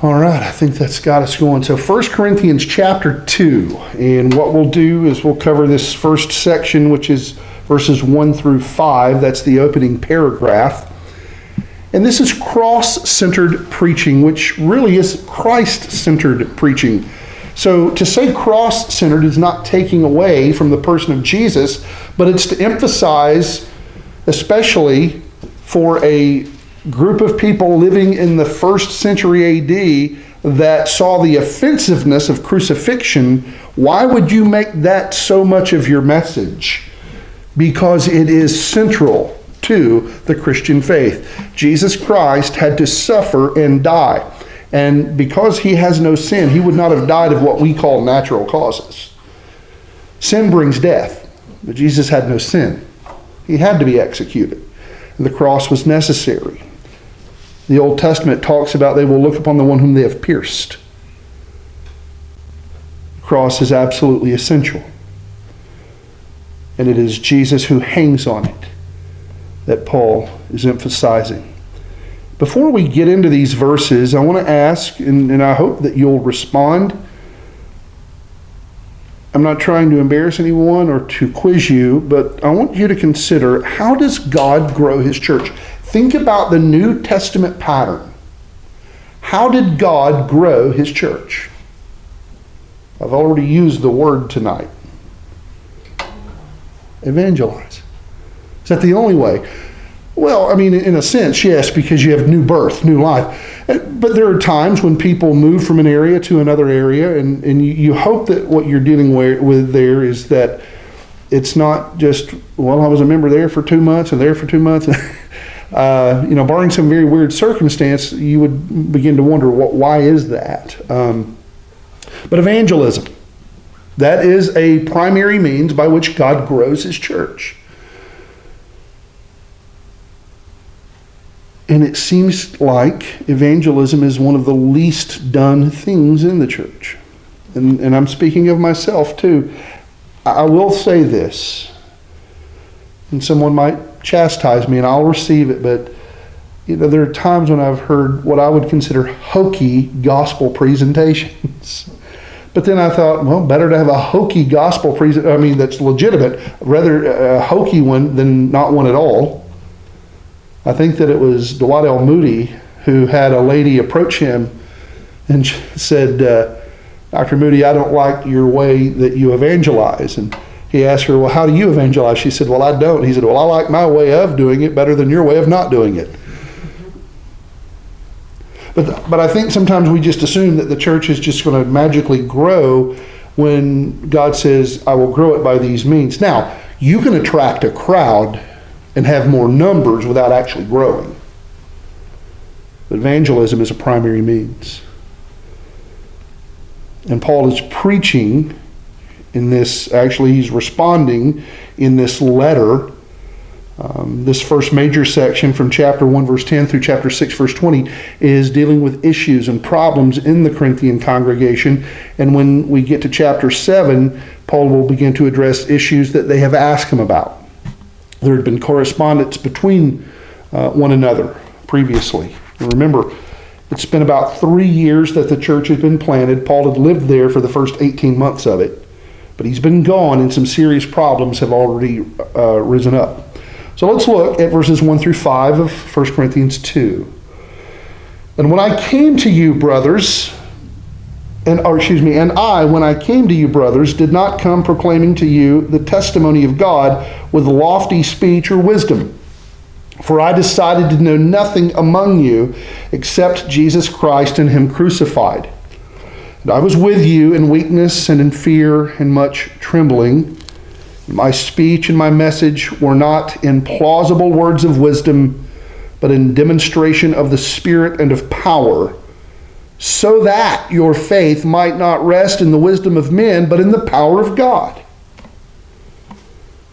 All right, I think that's got us going. So 1 Corinthians chapter 2, and what we'll do is we'll cover this first section, which is verses 1 through 5. That's the opening paragraph. And this is cross-centered preaching, which really is Christ-centered preaching. So to say cross-centered is not taking away from the person of Jesus, but it's to emphasize, especially for a group of people living in the 1st century AD that saw the offensiveness of crucifixion. Why would you make that so much of your message? Because it is central to the Christian faith. Jesus Christ had to suffer and die. And because he has no sin, he would not have died of what we call natural causes. Sin brings death, but Jesus had no sin. He had to be executed, and the cross was necessary. The Old Testament talks about they will look upon the one whom they have pierced. The cross is absolutely essential. And it is Jesus who hangs on it that Paul is emphasizing. Before we get into these verses, I want to ask, and I hope that you'll respond. I'm not trying to embarrass anyone or to quiz you, but I want you to consider, how does God grow his church? Think about the New Testament pattern. How did God grow his church? I've already used the word tonight. Evangelize. Is that the only way? Well, I mean, in a sense, yes, because you have new birth, new life. But there are times when people move from an area to another area, and you hope that what you're dealing with there is that it's not just, well, I was a member there for 2 months and there for 2 months. Barring some very weird circumstance, you would begin to wonder, why is that? But evangelism, that is a primary means by which God grows his church. And it seems like evangelism is one of the least done things in the church. And I'm speaking of myself too. I will say this, and someone might chastise me and I'll receive it, but there are times when I've heard what I would consider hokey gospel presentations. But then I thought, well, better to have a hokey gospel that's legitimate, rather a hokey one than not one at all. I think that it was Dwight L. Moody who had a lady approach him and said, Dr. Moody, I don't like your way that you evangelize. And he asked her, well, how do you evangelize? She said, well, I don't. He said, well, I like my way of doing it better than your way of not doing it. But I think sometimes we just assume that the church is just going to magically grow when God says, I will grow it by these means. Now, you can attract a crowd and have more numbers without actually growing. But evangelism is a primary means. And Paul is preaching in this, actually he's responding in this letter. This first major section from chapter 1 verse 10 through chapter 6 verse 20 is dealing with issues and problems in the Corinthian congregation. And when we get to chapter 7, Paul will begin to address issues that they have asked him about. There had been correspondence between one another previously. And remember, it's been about 3 years that the church has been planted. Paul had lived there for the first 18 months of it. But he's been gone and some serious problems have already risen up. So let's look at verses 1 through 5 of 1 Corinthians 2. And when I came to you, brothers, and I, when I came to you, brothers, did not come proclaiming to you the testimony of God with lofty speech or wisdom. For I decided to know nothing among you except Jesus Christ and him crucified. And I was with you in weakness and in fear and much trembling. My speech and my message were not in plausible words of wisdom, but in demonstration of the Spirit and of power, so that your faith might not rest in the wisdom of men, but in the power of God.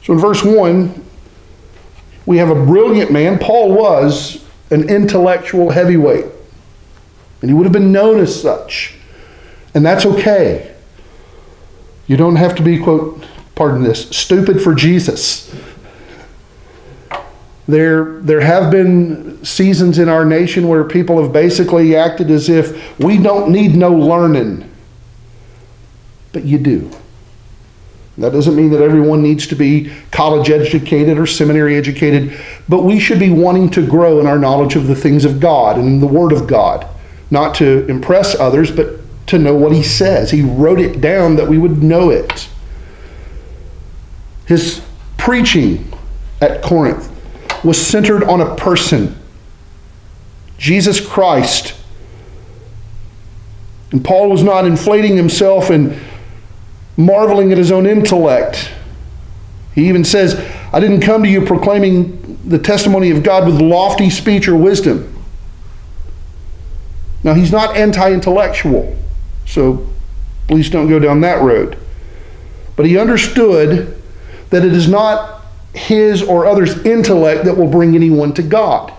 So in verse 1, we have a brilliant man. Paul was an intellectual heavyweight, and he would have been known as such. And that's okay. You don't have to be, quote, pardon this, stupid for Jesus. There have been seasons in our nation where people have basically acted as if we don't need no learning. But you do. That doesn't mean that everyone needs to be college educated or seminary educated, but we should be wanting to grow in our knowledge of the things of God and the Word of God. Not to impress others, but to know what He says. He wrote it down that we would know it. His preaching at Corinth was centered on a person, Jesus Christ. And Paul was not inflating himself and marveling at his own intellect. He even says, I didn't come to you proclaiming the testimony of God with lofty speech or wisdom. Now, he's not anti-intellectual, so please don't go down that road. But he understood that it is not his or others' intellect that will bring anyone to God.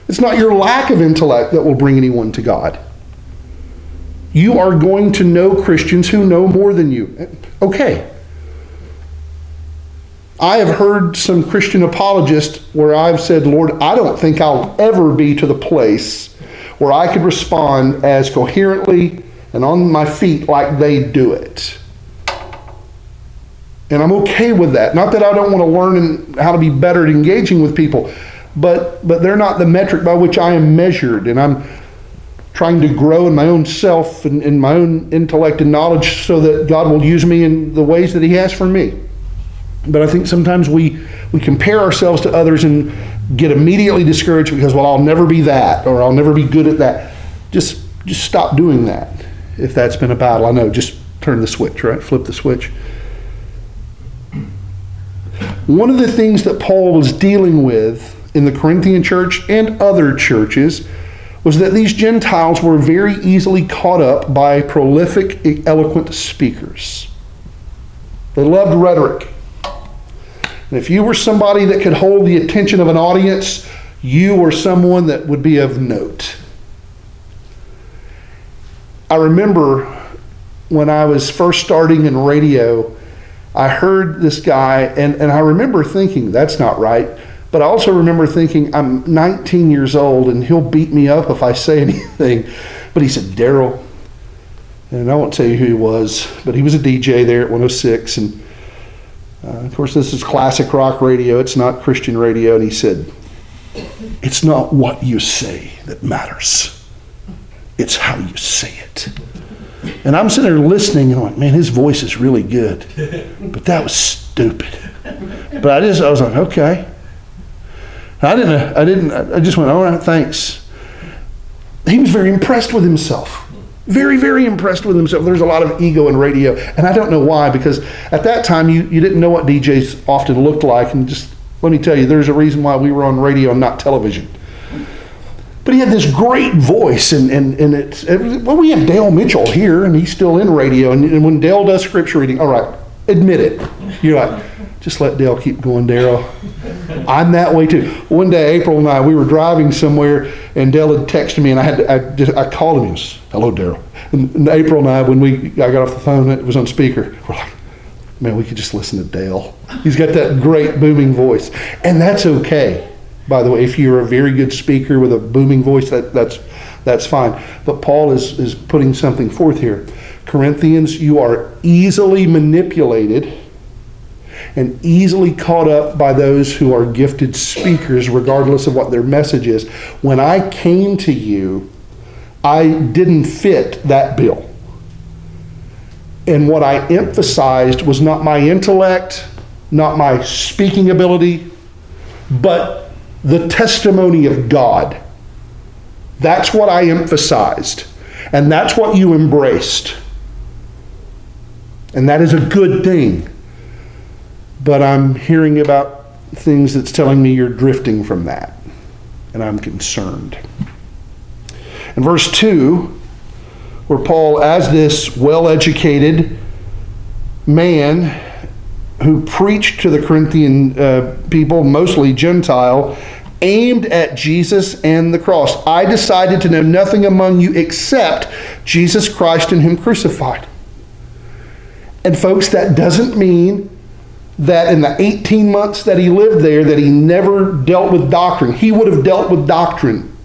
It's not your lack of intellect that will bring anyone to God. You are going to know Christians who know more than you. Okay. I have heard some Christian apologists where I've said, Lord, I don't think I'll ever be to the place where I could respond as coherently and on my feet like they do it. And I'm okay with that. Not that I don't want to learn how to be better at engaging with people, but they're not the metric by which I am measured. And I'm trying to grow in my own self and in my own intellect and knowledge so that God will use me in the ways that He has for me. But I think sometimes we compare ourselves to others and get immediately discouraged because, well, I'll never be that, or I'll never be good at that. Just stop doing that. If that's been a battle, I know, just turn the switch, right? Flip the switch. One of the things that Paul was dealing with in the Corinthian church and other churches was that these Gentiles were very easily caught up by prolific, eloquent speakers. They loved rhetoric. And if you were somebody that could hold the attention of an audience, you were someone that would be of note. I remember when I was first starting in radio, I heard this guy, and I remember thinking, that's not right. But I also remember thinking, I'm 19 years old, and he'll beat me up if I say anything. But he said, Darrell, and I won't tell you who he was, but he was a DJ there at 106, and of course, this is classic rock radio. It's not Christian radio. And he said, it's not what you say that matters. It's how you say it. And I'm sitting there listening, and I'm like, man, his voice is really good. But that was stupid. But I was like, okay. I just went, all right, thanks. He was very impressed with himself. Very, very impressed with himself. There's a lot of ego in radio, and I don't know why, because at that time you didn't know what DJs often looked like, and just let me tell you, there's a reason why we were on radio and not television. But he had this great voice, and we have Dale Mitchell here, and he's still in radio, and when Dale does scripture reading, all right, admit it. You're like, just let Dale keep going, Darrell. I'm that way too. One day, April and I, we were driving somewhere, and Dale had texted me, and I called him. He was, hello, Darrell. And April and I, when I got off the phone, it was on speaker. We're like, man, we could just listen to Dale. He's got that great booming voice, and that's okay. By the way, if you're a very good speaker with a booming voice, that's fine. But Paul is putting something forth here. Corinthians, you are easily manipulated and easily caught up by those who are gifted speakers, regardless of what their message is. When I came to you, I didn't fit that bill. And what I emphasized was not my intellect, not my speaking ability, but the testimony of God. That's what I emphasized. And that's what you embraced. And that is a good thing. But I'm hearing about things that's telling me you're drifting from that. And I'm concerned. In verse 2, where Paul, as this well-educated man who preached to the Corinthian people, mostly Gentile, aimed at Jesus and the cross. I decided to know nothing among you except Jesus Christ and Him crucified. And folks, that doesn't mean that in the 18 months that he lived there, that he never dealt with doctrine. He would have dealt with doctrine.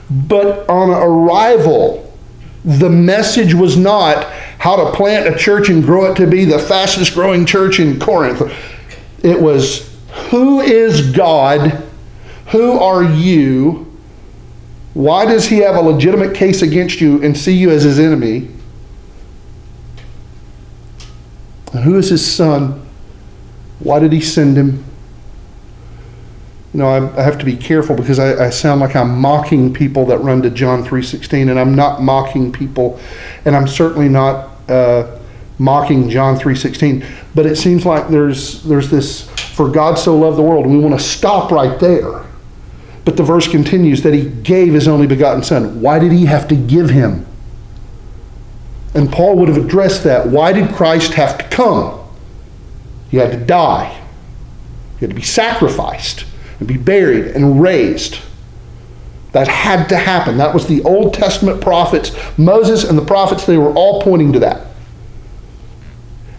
But on arrival, the message was not how to plant a church and grow it to be the fastest growing church in Corinth. It was, who is God? Who are you? Why does he have a legitimate case against you and see you as his enemy? And who is his son? Why did he send him? You know, I have to be careful because I sound like I'm mocking people that run to John 3:16, and I'm not mocking people, and I'm certainly not mocking John 3:16. But it seems like there's this, for God so loved the world, and we want to stop right there. But the verse continues that he gave his only begotten son. Why did he have to give him? And Paul would have addressed that. Why did Christ have to come? He had to die. He had to be sacrificed and be buried and raised. That had to happen. That was the Old Testament prophets. Moses and the prophets, they were all pointing to that.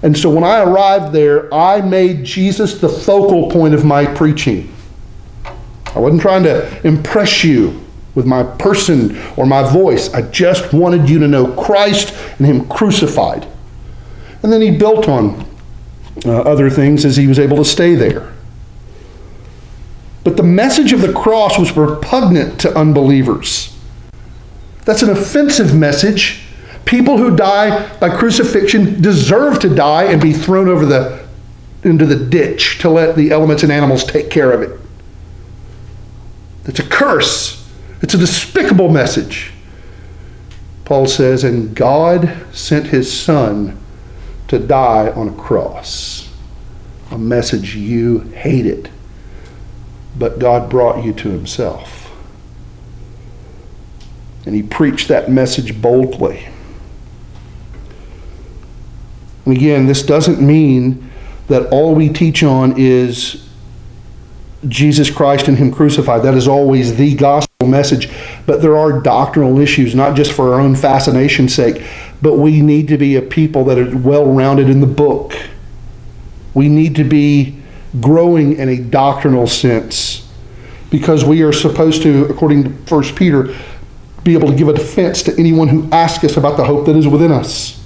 And so when I arrived there, I made Jesus the focal point of my preaching. I wasn't trying to impress you with my person or my voice. I just wanted you to know Christ and him crucified. And then he built on other things as he was able to stay there. But the message of the cross was repugnant to unbelievers. That's an offensive message. People who die by crucifixion deserve to die and be thrown into the ditch to let the elements and animals take care of it. It's a curse. It's a despicable message. Paul says, and God sent his son to die on a cross. A message you hated. But God brought you to himself. And he preached that message boldly. And again, this doesn't mean that all we teach on is Jesus Christ and him crucified. That is always the gospel message. But there are doctrinal issues, not just for our own fascination's sake, but we need to be a people that are well-rounded in the book. We need to be growing in a doctrinal sense because we are supposed to, according to 1 Peter, be able to give a defense to anyone who asks us about the hope that is within us.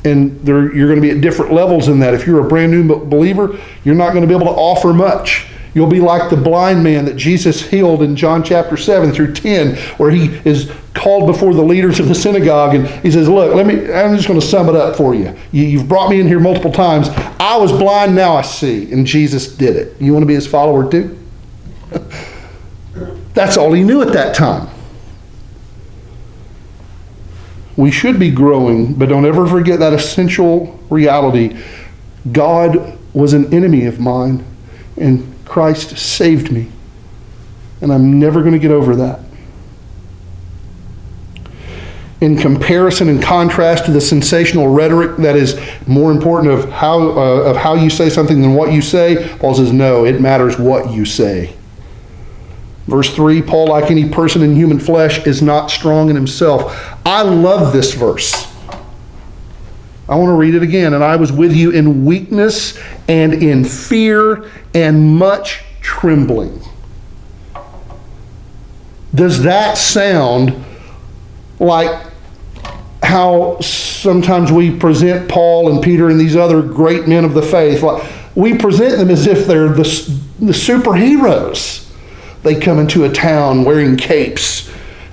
And you're going to be at different levels in that. If you're a brand new believer, you're not going to be able to offer much. You'll be like the blind man that Jesus healed in John chapter 7 through 10, where he is called before the leaders of the synagogue, and he says, look, I'm just going to sum it up for you. You've brought me in here multiple times. I was blind, now I see. And Jesus did it. You want to be his follower too? That's all he knew at that time. We should be growing, but don't ever forget that essential reality. God was an enemy of mine, and Christ saved me. And I'm never going to get over that. In comparison and contrast to the sensational rhetoric that is more important of how you say something than what you say, Paul says, no, it matters what you say. Verse 3, Paul, like any person in human flesh, is not strong in himself. I love this verse. I want to read it again. And I was with you in weakness and in fear and much trembling. Does that sound like how sometimes we present Paul and Peter and these other great men of the faith? Like, we present them as if they're the superheroes. They come into a town wearing capes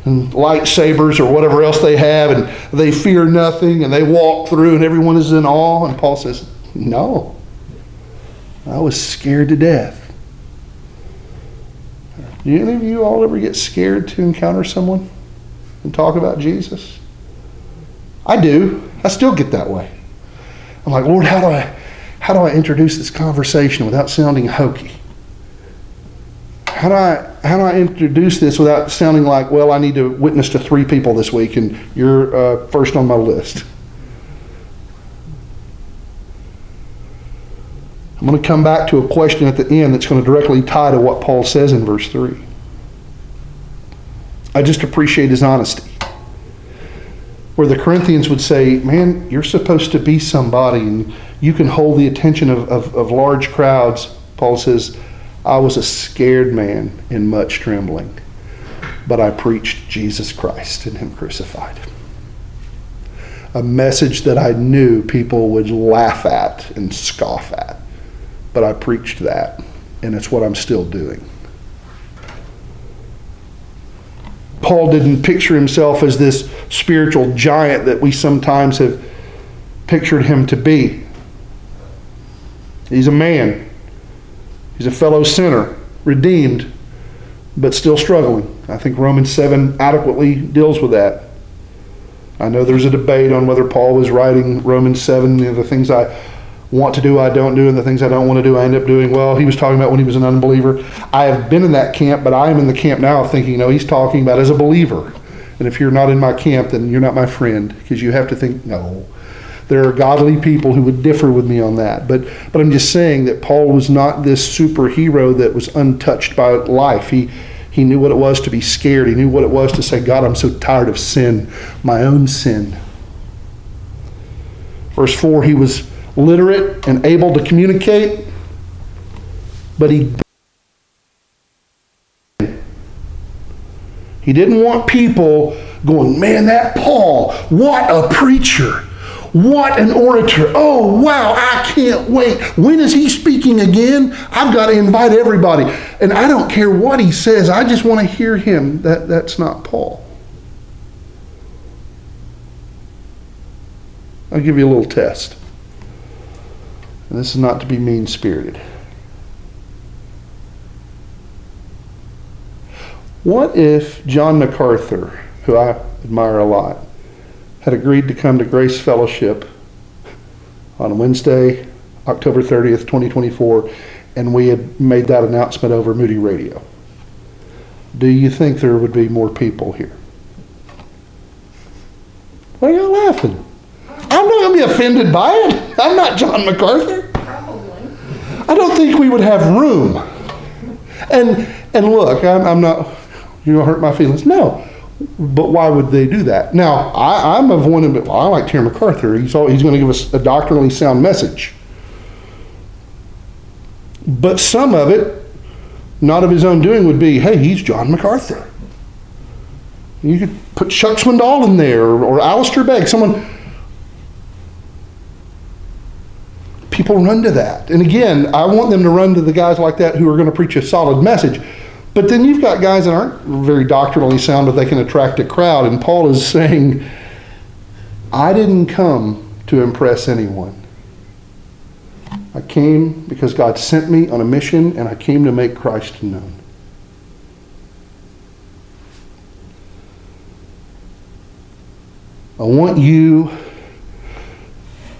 and lightsabers or whatever else they have, and they fear nothing, and they walk through and everyone is in awe. And Paul says, no, I was scared to death. Do any of you all ever get scared to encounter someone and talk about Jesus? I do. I still get that way. I'm like, Lord, how do I introduce this conversation without sounding hokey? How do I introduce this without sounding like, well, I need to witness to 3 people this week and you're first on my list? I'm going to come back to a question at the end that's going to directly tie to what Paul says in verse 3. I just appreciate his honesty. where the Corinthians would say, man, you're supposed to be somebody and you can hold the attention of large crowds. Paul says, I was a scared man in much trembling, but I preached Jesus Christ and Him crucified. A message that I knew people would laugh at and scoff at, but I preached that, and it's what I'm still doing. Paul didn't picture himself as this spiritual giant that we sometimes have pictured him to be. He's a man. He's a fellow sinner, redeemed, but still struggling. I think Romans 7 adequately deals with that. I know there's a debate on whether Paul was writing Romans 7, the things I want to do, I don't do, and the things I don't want to do, I end up doing. Well, he was talking about when he was an unbeliever. I have been in that camp, but I am in the camp now thinking, he's talking about as a believer. And if you're not in my camp, then you're not my friend, because you have to think, no. There are godly people who would differ with me on that. But I'm just saying that Paul was not this superhero that was untouched by life. He knew what it was to be scared. He knew what it was to say, God, I'm so tired of sin, my own sin. Verse 4, he was literate and able to communicate, but he didn't want people going, man, that Paul, what a preacher. What an orator. Oh, wow, I can't wait. When is he speaking again? I've got to invite everybody. And I don't care what he says. I just want to hear him. That's not Paul. I'll give you a little test. And this is not to be mean-spirited. What if John MacArthur, who I admire a lot, had agreed to come to Grace Fellowship on Wednesday, October 30th, 2024, and we had made that announcement over Moody Radio? Do you think there would be more people here? Why are y'all laughing? I'm not going to be offended by it. I'm not John MacArthur. Probably. I don't think we would have room. And look, I'm not, you're going to hurt my feelings. No. But why would they do that? Now, I'm of one, well, I like to hear MacArthur. He's going to give us a doctrinally sound message. But some of it, not of his own doing, would be, hey, he's John MacArthur. You could put Chuck Swindoll in there, or Alistair Begg, someone. People run to that. And again, I want them to run to the guys like that who are going to preach a solid message. But then you've got guys that aren't very doctrinally sound, but they can attract a crowd. And Paul is saying, I didn't come to impress anyone. I came because God sent me on a mission, and I came to make Christ known. I want you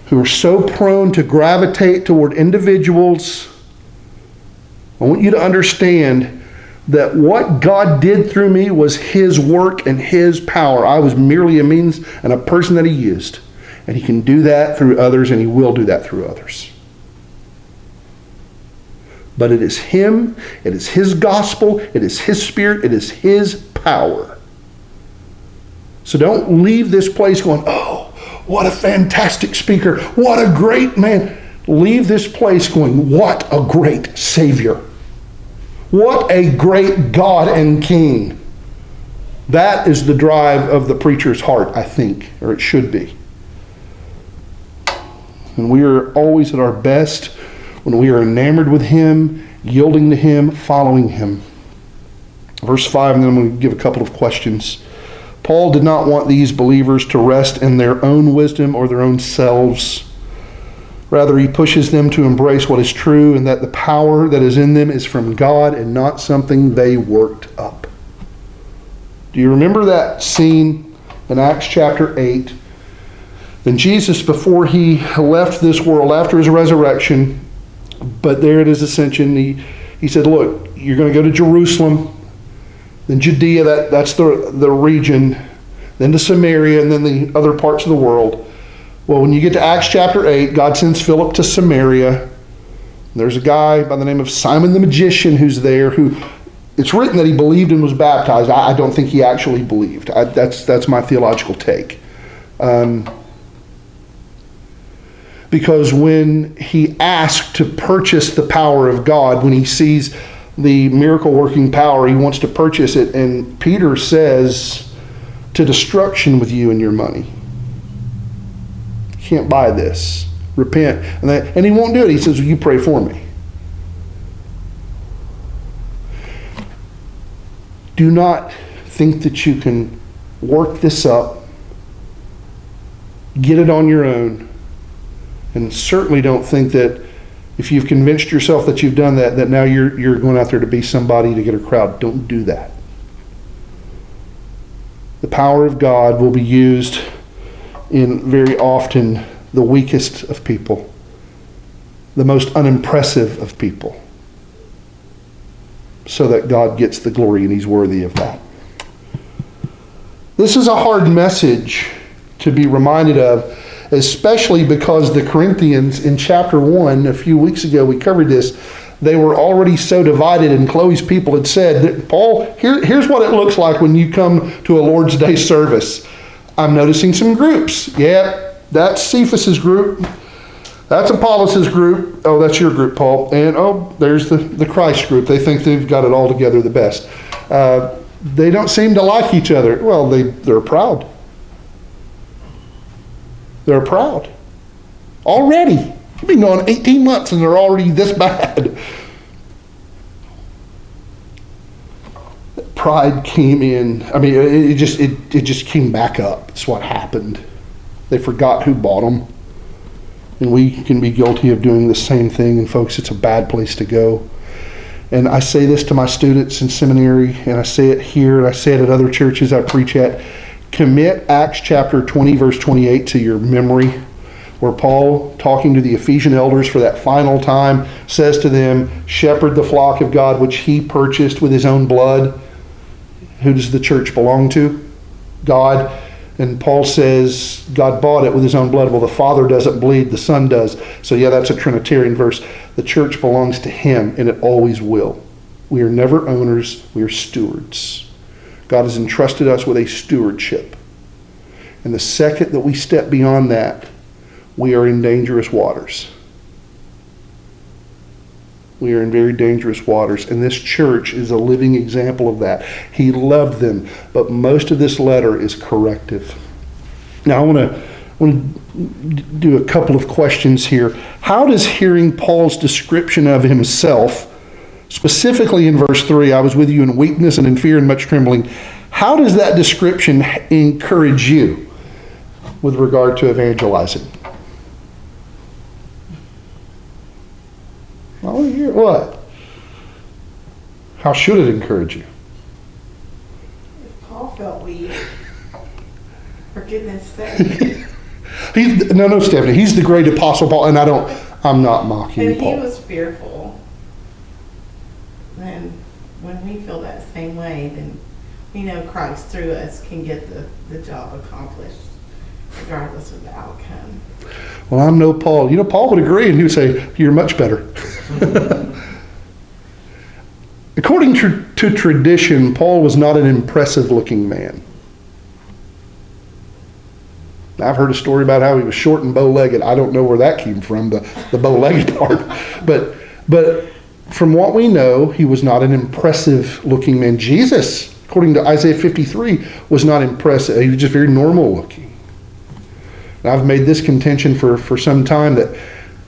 who are so prone to gravitate toward individuals, I want you to understand that what God did through me was His work and His power. I was merely a means and a person that He used. And He can do that through others, and He will do that through others. But it is Him, it is His gospel, it is His Spirit, it is His power. So don't leave this place going, oh, what a fantastic speaker, what a great man. Leave this place going, what a great Savior. What a great God and King. That is the drive of the preacher's heart, I think, or it should be. And we are always at our best when we are enamored with Him, yielding to Him, following Him. Verse 5, and then I'm going to give a couple of questions. Paul did not want these believers to rest in their own wisdom or their own selves. Rather, he pushes them to embrace what is true, and that the power that is in them is from God and not something they worked up. Do you remember that scene in Acts chapter 8? Then Jesus, before He left this world, after His resurrection, but there at His ascension, he said, look, you're going to go to Jerusalem, then Judea, that's the region, then to Samaria, and then the other parts of the world. Well, when you get to Acts chapter 8, God sends Philip to Samaria. There's a guy by the name of Simon the magician who's there, who it's written that he believed and was baptized. I don't think he actually believed. That's my theological take. Because when he asked to purchase the power of God, when he sees the miracle working power, he wants to purchase it. And Peter says, to destruction with you and your money. You can't buy this. Repent. And he won't do it. He says, well, you pray for me. Do not think that you can work this up, get it on your own, and certainly don't think that if you've convinced yourself that you've done that, that now you're going out there to be somebody to get a crowd. Don't do that. The power of God will be used in very often the weakest of people, the most unimpressive of people, so that God gets the glory, and he's worthy of that. This is a hard message to be reminded of, especially because the Corinthians in chapter 1, a few weeks ago we covered this, they were already so divided, and Chloe's people had said, that, Paul, here's what it looks like when you come to a Lord's Day service. I'm noticing some groups. Yeah, that's Cephas's group. That's Apollos' group. Oh, that's your group, Paul. And oh, there's the Christ group. They think they've got it all together the best. They don't seem to like each other. Well, they're proud. They're proud. Already. You've been going 18 months and they're already this bad. Pride came in. I mean, it just came back up. That's what happened. They forgot who bought them. And we can be guilty of doing the same thing. And folks, it's a bad place to go. And I say this to my students in seminary, and I say it here, and I say it at other churches I preach at. Commit Acts chapter 20, verse 28 to your memory, where Paul, talking to the Ephesian elders for that final time, says to them, shepherd the flock of God, which he purchased with his own blood. Who does the church belong to? God. And Paul says, God bought it with his own blood. Well, the Father doesn't bleed, the Son does. So yeah, that's a Trinitarian verse. The church belongs to him, and it always will. We are never owners, we are stewards. God has entrusted us with a stewardship. And the second that we step beyond that, we are in dangerous waters. We are in very dangerous waters. And this church is a living example of that. He loved them, but most of this letter is corrective. Now I want to do a couple of questions here. How does hearing Paul's description of himself, specifically in verse 3, I was with you in weakness and in fear and much trembling, how does that description encourage you with regard to evangelizing? Oh, yeah, what? How should it encourage you? If Paul felt weak, for goodness sake. No, Stephanie, he's the great apostle Paul, and I'm not mocking and Paul. He was fearful. And when we feel that same way, then we know Christ through us can get the job accomplished, regardless of the outcome. Well, I'm no Paul. Paul would agree, and he would say, you're much better. According to tradition, Paul was not an impressive-looking man. I've heard a story about how he was short and bow-legged. I don't know where that came from, the bow-legged part. But from what we know, he was not an impressive-looking man. Jesus, according to Isaiah 53, was not impressive. He was just very normal-looking. And I've made this contention for some time that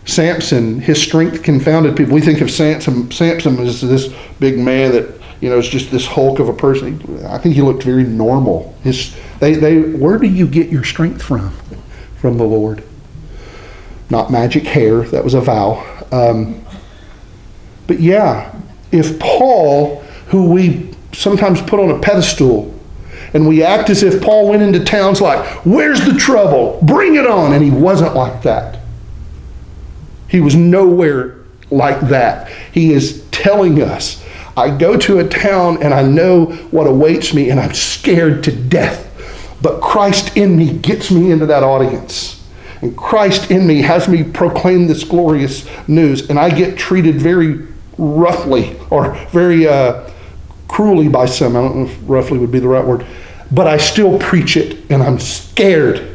Samson, his strength confounded people. We think of Samson as this big man that, is just this hulk of a person. I think he looked very normal. Where do you get your strength from? From the Lord. Not magic hair. That was a vow. But yeah, if Paul, who we sometimes put on a pedestal, and we act as if Paul went into towns like, where's the trouble? Bring it on. And he wasn't like that. He was nowhere like that. He is telling us, I go to a town and I know what awaits me and I'm scared to death. But Christ in me gets me into that audience. And Christ in me has me proclaim this glorious news. And I get treated very roughly or very cruelly by some. I don't know if roughly would be the right word. But I still preach it and I'm scared.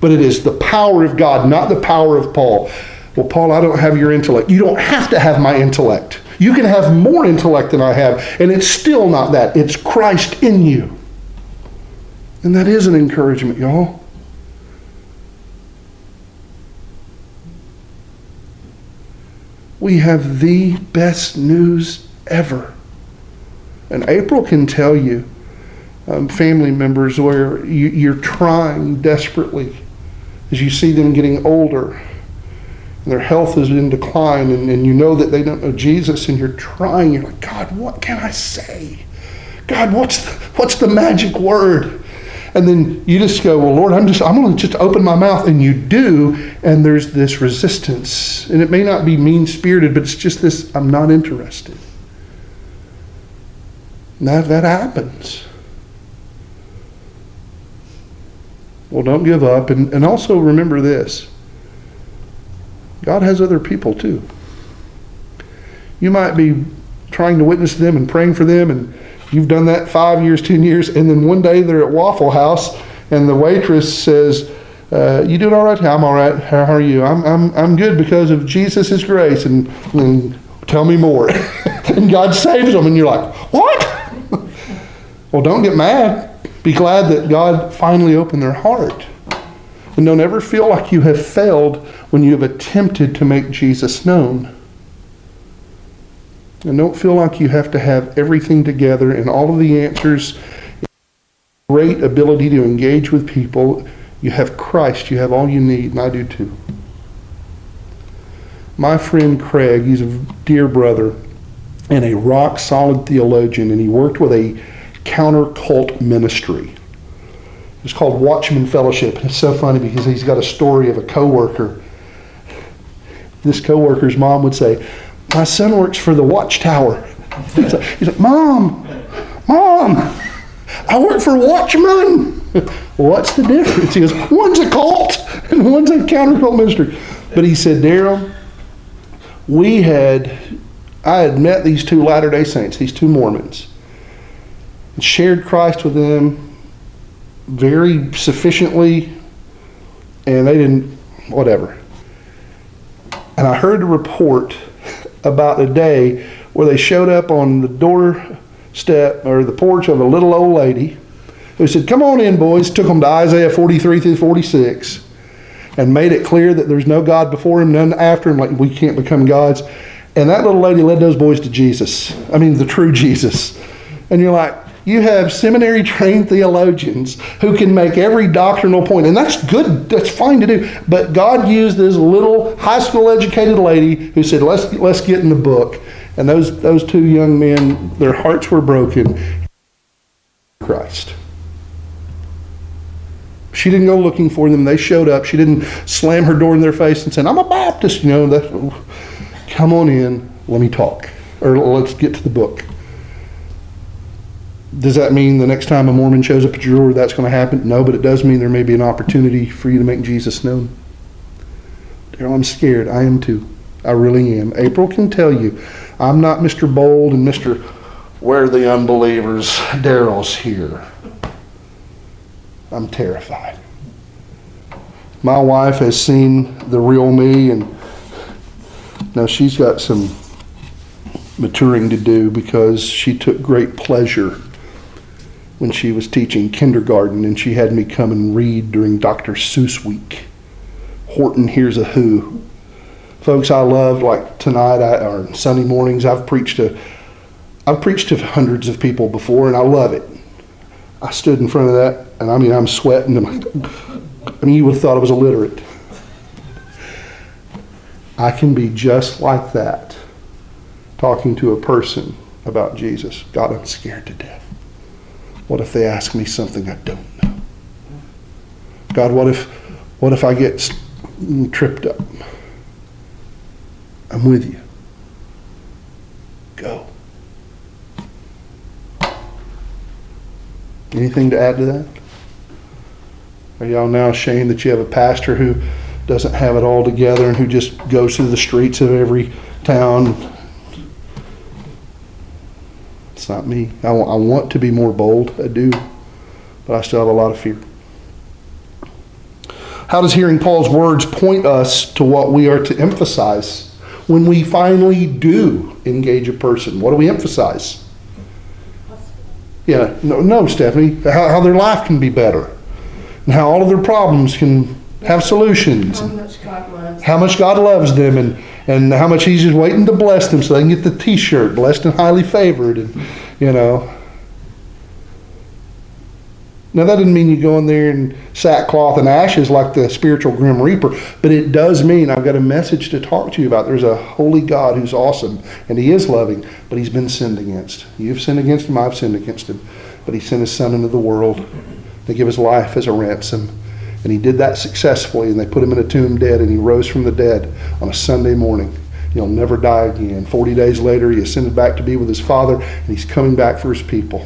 But it is the power of God, not the power of Paul. Well, Paul, I don't have your intellect. You don't have to have my intellect. You can have more intellect than I have, and it's still not that. It's Christ in you. And that is an encouragement, y'all. We have the best news ever. And April can tell you, family members where you're trying desperately as you see them getting older and their health is in decline, and you know that they don't know Jesus, and you're trying. You're like, God, what can I say? God, what's the magic word? And then you just go, well, Lord, I'm going to just open my mouth, and you do, and there's this resistance, and it may not be mean-spirited, but it's just this, I'm not interested. And that happens. Well, don't give up. And also remember this. God has other people too. You might be trying to witness to them and praying for them, and you've done that 5 years, 10 years, and then one day they're at Waffle House and the waitress says, you doing all right? I'm all right. How are you? I'm good because of Jesus' grace. And tell me more. And God saves them, and you're like, what? Well, don't get mad. Be glad that God finally opened their heart. And don't ever feel like you have failed when you have attempted to make Jesus known. And don't feel like you have to have everything together and all of the answers, great ability to engage with people. You have Christ. You have all you need, and I do too. My friend Craig, he's a dear brother and a rock-solid theologian, and he worked with a counter-cult ministry. It's called Watchman Fellowship. And it's so funny because he's got a story of a coworker. This coworker's mom would say, my son works for the Watchtower. He's like, Mom, I work for Watchman. What's the difference? He goes, one's a cult and one's a counter-cult ministry. But he said, Darrell, I had met these two Latter-day Saints, these two Mormons, and shared Christ with them very sufficiently, and they didn't, whatever. And I heard a report about a day where they showed up on the doorstep or the porch of a little old lady who said, come on in, boys. Took them to Isaiah 43 through 46 and made it clear that there's no God before him, none after him, like we can't become gods. And that little lady led those boys to Jesus. I mean, the true Jesus. And you're like, you have seminary-trained theologians who can make every doctrinal point, and that's good, that's fine to do. But God used this little high school-educated lady who said, let's get in the book. And those two young men, their hearts were broken. Christ. She didn't go looking for them. They showed up. She didn't slam her door in their face and say, I'm a Baptist. Come on in, let me talk. Or let's get to the book. Does that mean the next time a Mormon shows up at your door that's going to happen? No, but it does mean there may be an opportunity for you to make Jesus known. Darrell, I'm scared. I am too. I really am. April can tell you, I'm not Mr. Bold and Mr. Where are the unbelievers? Darrell's here. I'm terrified. My wife has seen the real me, and now she's got some maturing to do because she took great pleasure when she was teaching kindergarten, and she had me come and read during Dr. Seuss week. Horton Hears a Who. Folks, I love, like tonight or Sunday mornings, I've preached to hundreds of people before, and I love it. I stood in front of that, and I'm sweating. You would have thought I was illiterate. I can be just like that, talking to a person about Jesus. God, I'm scared to death. What if they ask me something I don't know? God, what if I get tripped up? I'm with you. Go. Anything to add to that? Are y'all now ashamed that you have a pastor who doesn't have it all together and who just goes through the streets of every town? It's not me. I want to be more bold. I do. But I still have a lot of fear. How does hearing Paul's words point us to what we are to emphasize when we finally do engage a person? What do we emphasize? Yeah, no, Stephanie, how their life can be better, and how all of their problems can have solutions. How much God loves. How much God loves them, and how much He's just waiting to bless them so they can get the T-shirt, blessed and highly favored, and Now that doesn't mean you go in there in sackcloth and ashes like the spiritual Grim Reaper, but it does mean I've got a message to talk to you about. There's a holy God who's awesome, and He is loving, but He's been sinned against. You've sinned against Him, I've sinned against Him, but He sent His Son into the world to give His life as a ransom, and He did that successfully, and they put Him in a tomb dead, and He rose from the dead on a Sunday morning. He'll never die again. 40 days later, He ascended back to be with His Father, and He's coming back for His people.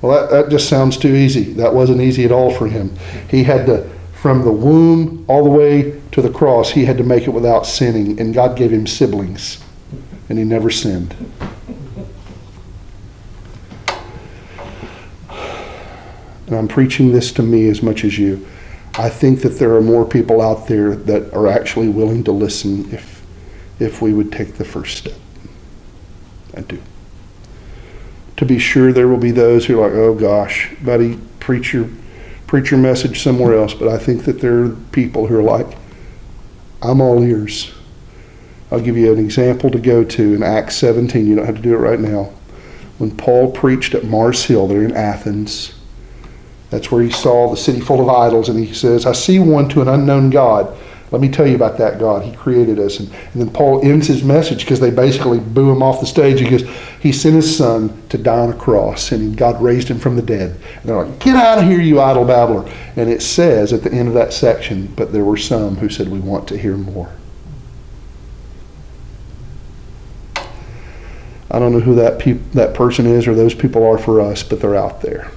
Well, that just sounds too easy. That wasn't easy at all for Him. He had to, from the womb all the way to the cross, He had to make it without sinning. And God gave Him siblings, and He never sinned. And I'm preaching this to me as much as you. I think that there are more people out there that are actually willing to listen if we would take the first step. I do. To be sure, there will be those who are like, oh gosh, buddy, preach your message somewhere else. But I think that there are people who are like, I'm all ears. I'll give you an example to go to in Acts 17. You don't have to do it right now. When Paul preached at Mars Hill there in Athens, that's where he saw the city full of idols, and he says, I see one to an unknown God. Let me tell you about that God. He created us. And then Paul ends his message because they basically boo him off the stage. He goes, He sent His Son to die on a cross, and God raised Him from the dead. And they're like, get out of here, you idle babbler. And it says at the end of that section, but there were some who said, we want to hear more. I don't know who that person is or those people are for us, but they're out there.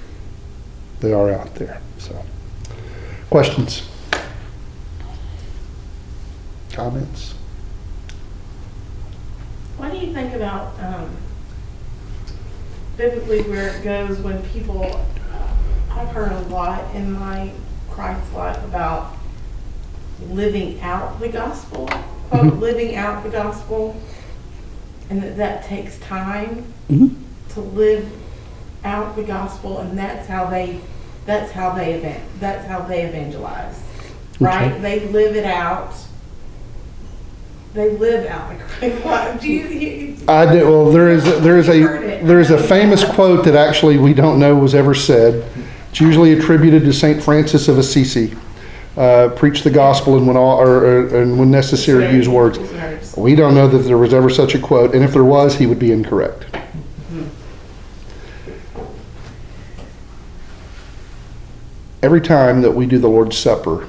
They are out there. So, questions? Comments? What do you think about biblically where it goes when people, I've heard a lot in my Christ life about living out the gospel, quote, living out the gospel, and that takes time to live out the gospel, and that's how they evangelize, right? Okay. They live it out. They live out the Christ life. I did. Well, there is a famous quote that actually we don't know was ever said. It's usually attributed to Saint Francis of Assisi. Preach the gospel and when necessary, use words. We don't know that there was ever such a quote, and if there was, he would be incorrect. Every time that we do the Lord's Supper,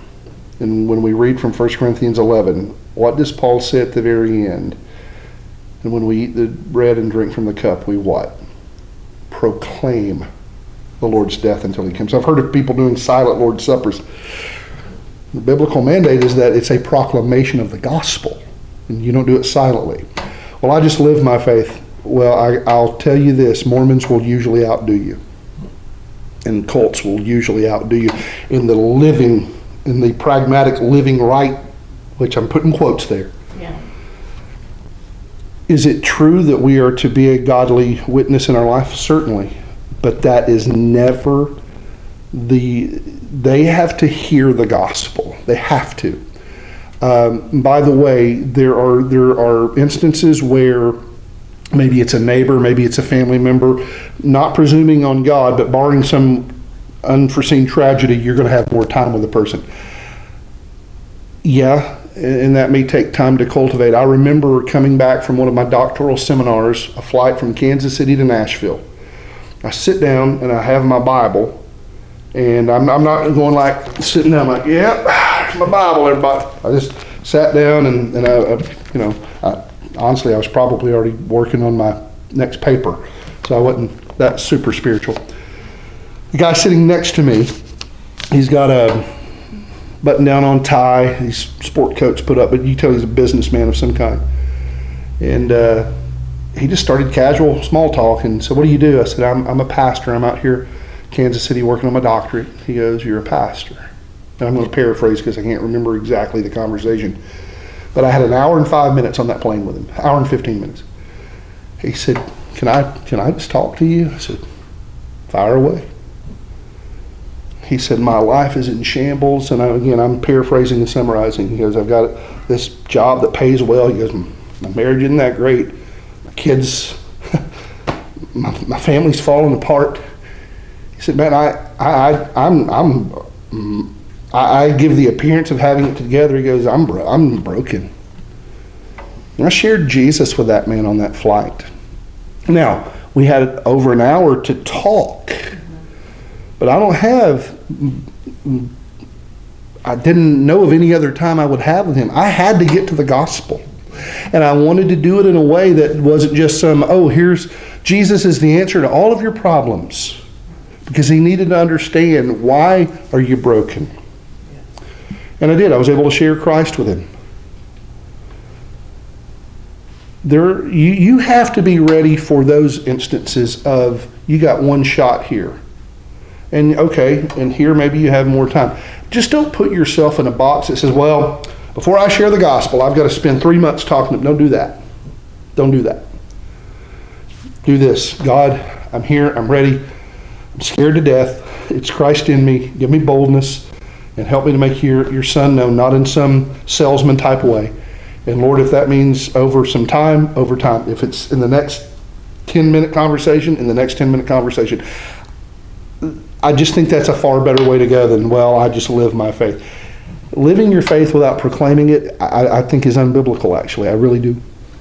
and when we read from 1 Corinthians 11, what does Paul say at the very end? And when we eat the bread and drink from the cup, we what? Proclaim the Lord's death until He comes. I've heard of people doing silent Lord's Suppers. The biblical mandate is that it's a proclamation of the gospel, and you don't do it silently. Well, I just live my faith. Well, I'll tell you this, Mormons will usually outdo you. And cults will usually outdo you in the pragmatic living right, which I'm putting quotes there. Yeah. Is it true that we are to be a godly witness in our life? Certainly. But that is never they have to hear the gospel. They have to. By the way, there are instances where maybe it's a neighbor, maybe it's a family member, not presuming on God, but barring some unforeseen tragedy, you're going to have more time with the person. Yeah, and that may take time to cultivate. I remember coming back from one of my doctoral seminars, a flight from Kansas City to Nashville. I sit down and I have my Bible, and I'm not going like sitting down like, yeah, it's my Bible, everybody. I just sat down and I honestly, I was probably already working on my next paper, so I wasn't that super spiritual. The guy sitting next to me, he's got a button-down on tie, these sport coats put up, but you tell he's a businessman of some kind. And he just started casual small talk and said, what do you do? I said, I'm a pastor. I'm out here in Kansas City working on my doctorate. He goes, you're a pastor? And I'm going to paraphrase because I can't remember exactly the conversation. But I had an hour and 5 minutes on that plane with him, hour and 15 minutes. He said, can I just talk to you? I said, fire away. He said, my life is in shambles. And I'm paraphrasing and summarizing. He goes, I've got this job that pays well. He goes, my marriage isn't that great. My kids, my family's falling apart. He said, man, I give the appearance of having it together. He goes, I'm broken. And I shared Jesus with that man on that flight. Now, we had over an hour to talk, but I didn't know of any other time I would have with him. I had to get to the gospel. And I wanted to do it in a way that wasn't just here's Jesus is the answer to all of your problems. Because he needed to understand, why are you broken? And I did. I was able to share Christ with him. You have to be ready for those instances of, you got one shot here. And here maybe you have more time. Just don't put yourself in a box that says, well, before I share the gospel, I've got to spend 3 months talking. Don't do that. Don't do that. Do this. God, I'm here. I'm ready. I'm scared to death. It's Christ in me. Give me boldness and help me to make your son known, not in some salesman type way. And Lord, if that means over time. If it's in the next 10-minute conversation, in the next 10-minute conversation. I just think that's a far better way to go than, I just live my faith. Living your faith without proclaiming it, I think is unbiblical, actually. I really do.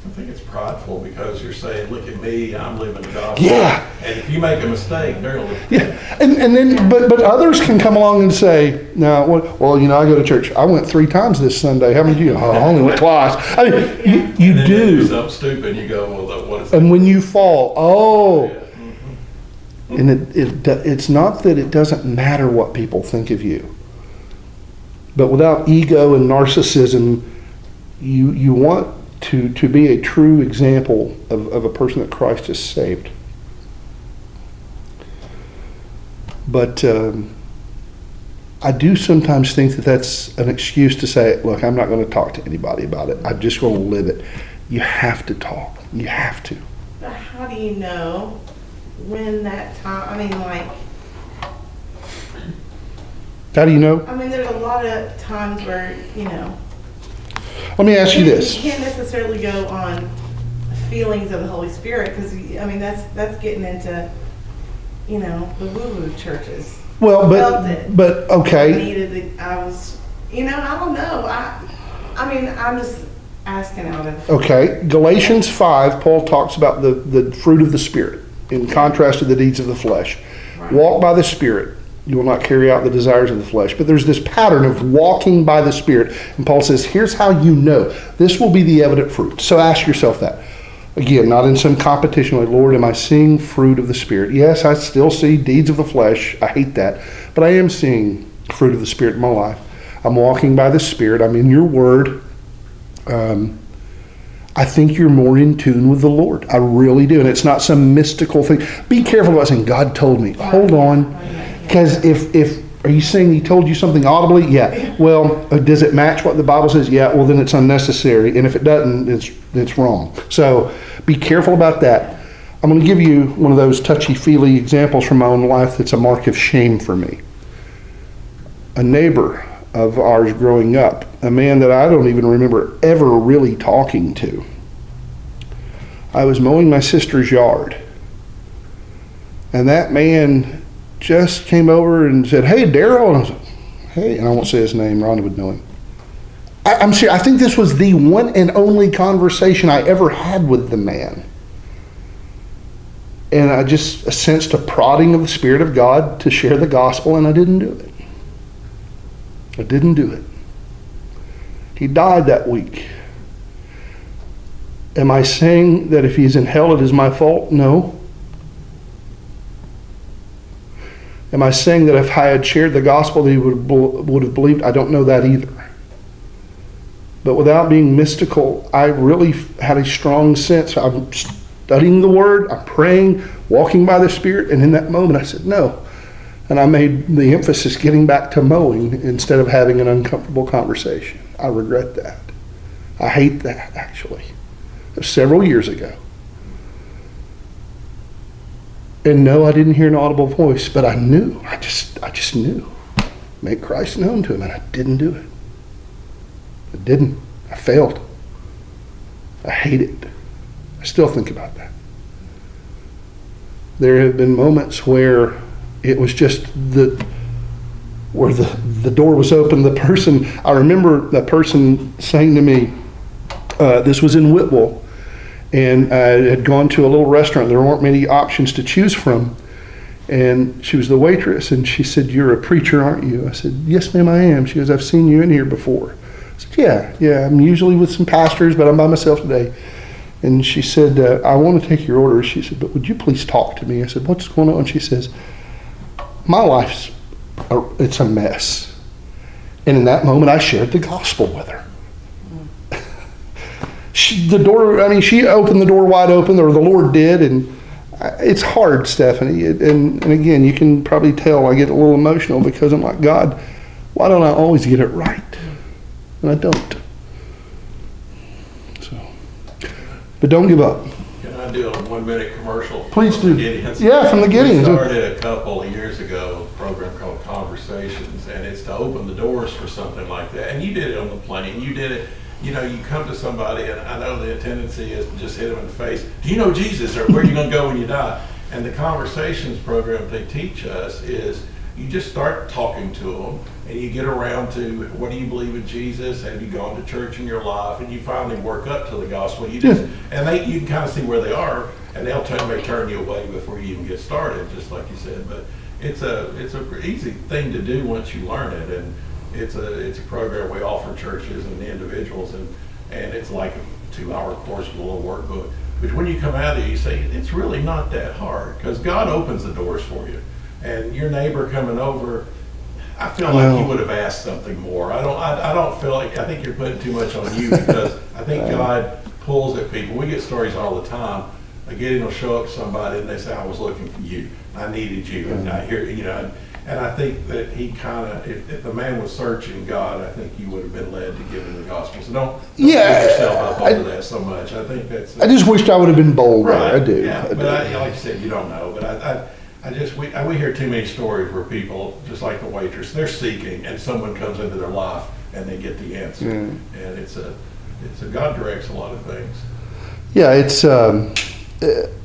I think it's prideful because you're saying, look at me, I'm living the gospel. Yeah. And if you make a mistake, they're going to look. Yeah. And then, but others can come along and say, no, I go to church. I went 3 times this Sunday. How many did you? Oh, I only went twice. I mean, you and then do. Do something stupid, you go, what is that? And when you fall, and it's not that it doesn't matter what people think of you. But without ego and narcissism, you want to be a true example of a person that Christ has saved. But I do sometimes think that that's an excuse to say, look, I'm not going to talk to anybody about it. I'm just going to live it. You have to talk. You have to. But how do you know when that time, How do you know? there's a lot of times where, Let me ask you this. You can't necessarily go on feelings of the Holy Spirit because, that's getting into, the woo-woo churches. Well, but okay. I don't know. I'm just asking out of. Okay, Galatians 5, Paul talks about the fruit of the Spirit in contrast to the deeds of the flesh. Right. Walk by the Spirit. You will not carry out the desires of the flesh. But there's this pattern of walking by the Spirit. And Paul says, here's how you know. This will be the evident fruit. So ask yourself that. Again, not in some competition like, Lord, am I seeing fruit of the Spirit? Yes, I still see deeds of the flesh. I hate that. But I am seeing fruit of the Spirit in my life. I'm walking by the Spirit. I'm in your word. I think you're more in tune with the Lord. I really do. And it's not some mystical thing. Be careful about saying, God told me. Hold on. Because are you saying he told you something audibly? Yeah. Well, does it match what the Bible says? Yeah. Well, then it's unnecessary. And if it doesn't, it's wrong. So be careful about that. I'm going to give you one of those touchy-feely examples from my own life that's a mark of shame for me. A neighbor of ours growing up, a man that I don't even remember ever really talking to. I was mowing my sister's yard. And that man just came over and said, hey, Darrell. And I was like, hey, and I won't say his name, Rhonda would know him. I'm serious. I think this was the one and only conversation I ever had with the man. And I just sensed a prodding of the Spirit of God to share the gospel, and I didn't do it. I didn't do it. He died that week. Am I saying that if he's in hell it is my fault? No. Am I saying that if I had shared the gospel that he would have believed? I don't know that either. But without being mystical, I really had a strong sense. I'm studying the Word, I'm praying, walking by the Spirit, and in that moment I said, no, And I made the emphasis getting back to mowing instead of having an uncomfortable conversation. I regret that. I hate that, actually. It was several years ago. And no, I didn't hear an audible voice, but I knew. I just knew. Make Christ known to him, and I didn't do it. I didn't. I failed. I hate it. I still think about that. There have been moments where it was just where the door was open. I remember that person saying to me, this was in Whitwell, and I had gone to a little restaurant. There weren't many options to choose from. And she was the waitress, and she said, "You're a preacher, aren't you?" I said, "Yes, ma'am, I am." She goes, "I've seen you in here before." I said, Yeah, I'm usually with some pastors, but I'm by myself today. And she said, "I want to take your order." She said, "But would you please talk to me?" I said, "What's going on?" She says, "My life's it's a mess." And in that moment, I shared the gospel with her. She opened the door wide open, or the Lord did, and it's hard, Stephanie. And again, you can probably tell I get a little emotional because I'm like, God, why don't I always get it right? And I don't. So, but don't give up. Can I do a 1-minute commercial? Please do. Gideons? Yeah, from the Gideons. We started a couple of years ago a program called Conversations, and it's to open the doors for something like that. And you did it on the plane. You did it. You know, you come to somebody, and I know the tendency is to just hit them in the face. Do you know Jesus, or where are you going to go when you die? And the Conversations program they teach us is you just start talking to them, and you get around to, what do you believe in Jesus? Have you gone to church in your life? And you finally work up to the gospel. You can kind of see where they are, and may turn you away before you even get started, just like you said. But it's a easy thing to do once you learn it, and it's a program we offer churches and individuals, and it's like a 2-hour course with a little workbook. But when you come out of it, you say, it's really not that hard, because God opens the doors for you. And your neighbor coming over, I feel like he would have asked something more. I don't feel like, I think you're putting too much on you, because I think God pulls at people. We get stories all the time. A Gideon will show up to somebody and they say, "I was looking for you. I needed you." And I hear, and I think that he kind of, if the man was searching God, I think you would have been led to give him the gospel. So don't beat yourself up over that so much. I think that's. I just wished I would have been bolder. Right. I do. Yeah, like you said, you don't know. But we hear too many stories where people, just like the waitress, they're seeking, and someone comes into their life and they get the answer. And it's a God directs a lot of things. Yeah, it's.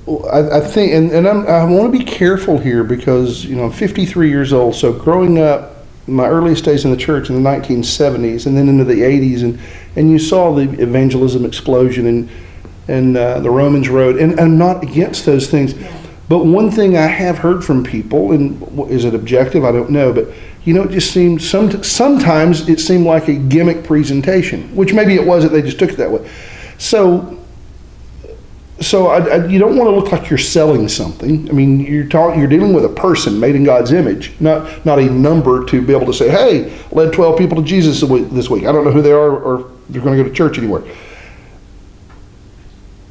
I think, and I want to be careful here because I'm 53 years old. So growing up, my earliest days in the church in the 1970s, and then into the 80s, and you saw the evangelism explosion and the Romans Road, and I'm not against those things. But one thing I have heard from people, and is it objective? I don't know, but it just seemed sometimes it seemed like a gimmick presentation, which maybe it wasn't. They just took it that way. So you don't want to look like you're selling something. I mean, you're dealing with a person made in God's image, not a number to be able to say, "Hey, led 12 people to Jesus this week. I don't know who they are, or if they're going to go to church anywhere."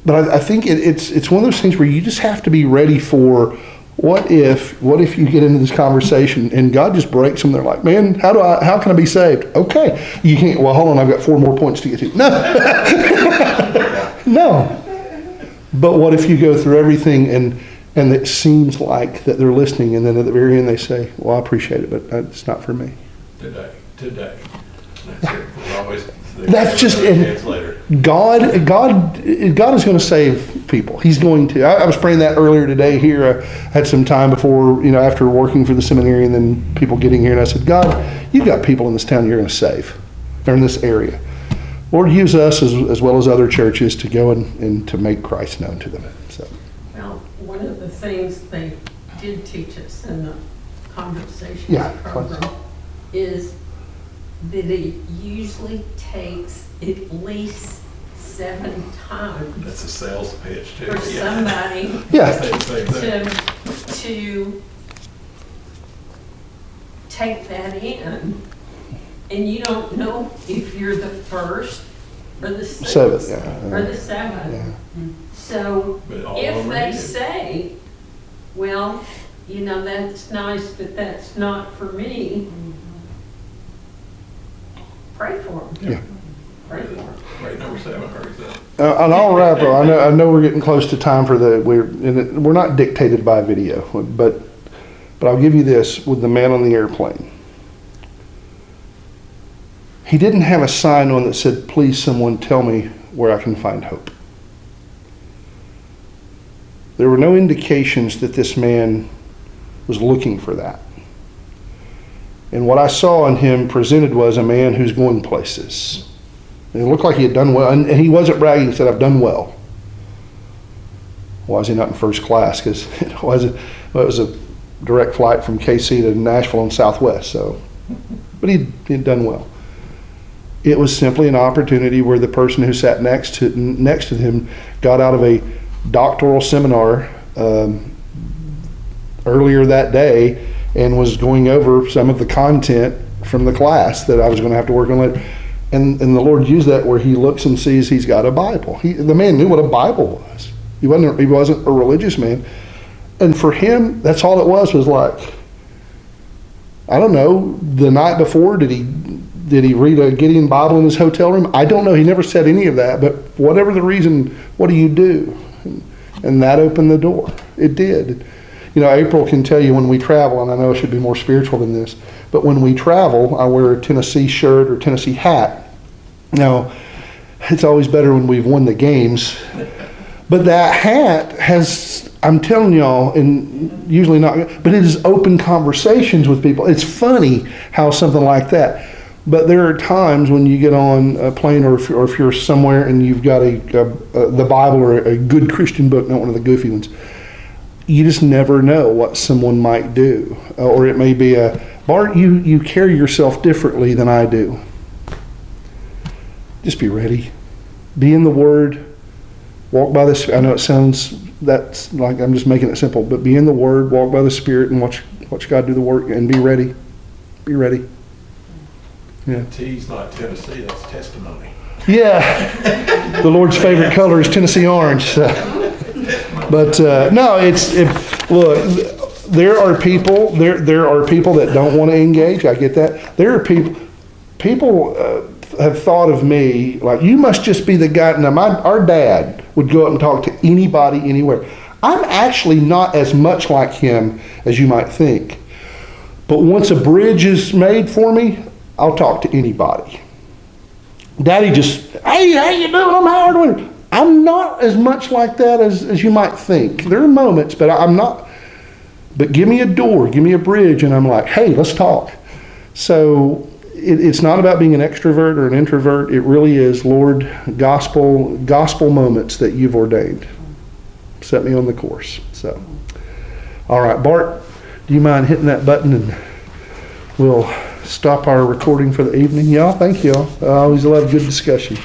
But I think it's one of those things where you just have to be ready for what if you get into this conversation and God just breaks them. They're like, "Man, how can I be saved?" Okay, you can't. Well, hold on, I've got 4 more points to get to. No. But what if you go through everything and it seems like that they're listening, and then at the very end they say, "Well, I appreciate it, but it's not for me." Today. That's it. We're always. That's just later. God is going to save people. He's going to. I was praying that earlier today here. I had some time before, after working for the seminary, and then people getting here, and I said, "God, you've got people in this town you're going to save. They're in this area. Lord, use us as well as other churches to go and to make Christ known to them." So. Well, one of the things they did teach us in the conversation program is that it usually takes at least 7 times. That's a sales pitch too. For somebody to take that in. And you don't know if you're the first or the 6th or the 7th. Yeah. So if they say, "Well, you know, that's nice, but that's not for me. Pray for them. Yeah. Pray for them. Right, number 7, hurry up. And I'll wrap up. I know we're getting close to time for we're not dictated by video, but I'll give you this with the man on the airplane. He didn't have a sign on that said, "Please, someone tell me where I can find hope." There were no indications that this man was looking for that. And what I saw in him presented was a man who's going places. And it looked like he had done well, and he wasn't bragging. He said, "I've done well." Why is he not in first class? Because it was a direct flight from KC to Nashville on Southwest. So, but he'd done well. It was simply an opportunity where the person who sat next to him got out of a doctoral seminar earlier that day and was going over some of the content from the class that I was going to have to work on later. And the Lord used that where he looks and sees he's got a Bible. The man knew what a Bible was. He wasn't a religious man. And for him, that's all it was like, I don't know, the night before, did he read a Gideon Bible in his hotel room? I don't know. He never said any of that. But whatever the reason, what do you do? And that opened the door. It did. You know, April can tell you when we travel, and I know I should be more spiritual than this, but when we travel, I wear a Tennessee shirt or Tennessee hat. Now, it's always better when we've won the games. But that hat has, I'm telling y'all, and usually not, but it has opened conversations with people. It's funny how something like that. But there are times when you get on a plane or if you're somewhere and you've got the Bible or a good Christian book, not one of the goofy ones, you just never know what someone might do. Or it may be Bart, you carry yourself differently than I do. Just be ready. Be in the Word. Walk by the Spirit. I know it sounds, that's like I'm just making it simple, but be in the Word, walk by the Spirit, and watch God do the work, and be ready. Be ready. Yeah. T's not Tennessee, that's testimony. Yeah. The Lord's favorite color is Tennessee orange. So. But no, look, there are people that don't want to engage. I get that. There are people have thought of me like, you must just be the guy. Now, our dad would go up and talk to anybody, anywhere. I'm actually not as much like him as you might think. But once a bridge is made for me, I'll talk to anybody. Daddy just, "Hey, how you doing? I'm Howard." I'm not as much like that as you might think. There are moments, but I'm not. But give me a door, give me a bridge, and I'm like, "Hey, let's talk." So it's not about being an extrovert or an introvert. It really is, Lord, gospel moments that you've ordained. Set me on the course. So, all right, Bart, do you mind hitting that button and we'll stop our recording for the evening? Y'all, thank y'all. I always love good discussion.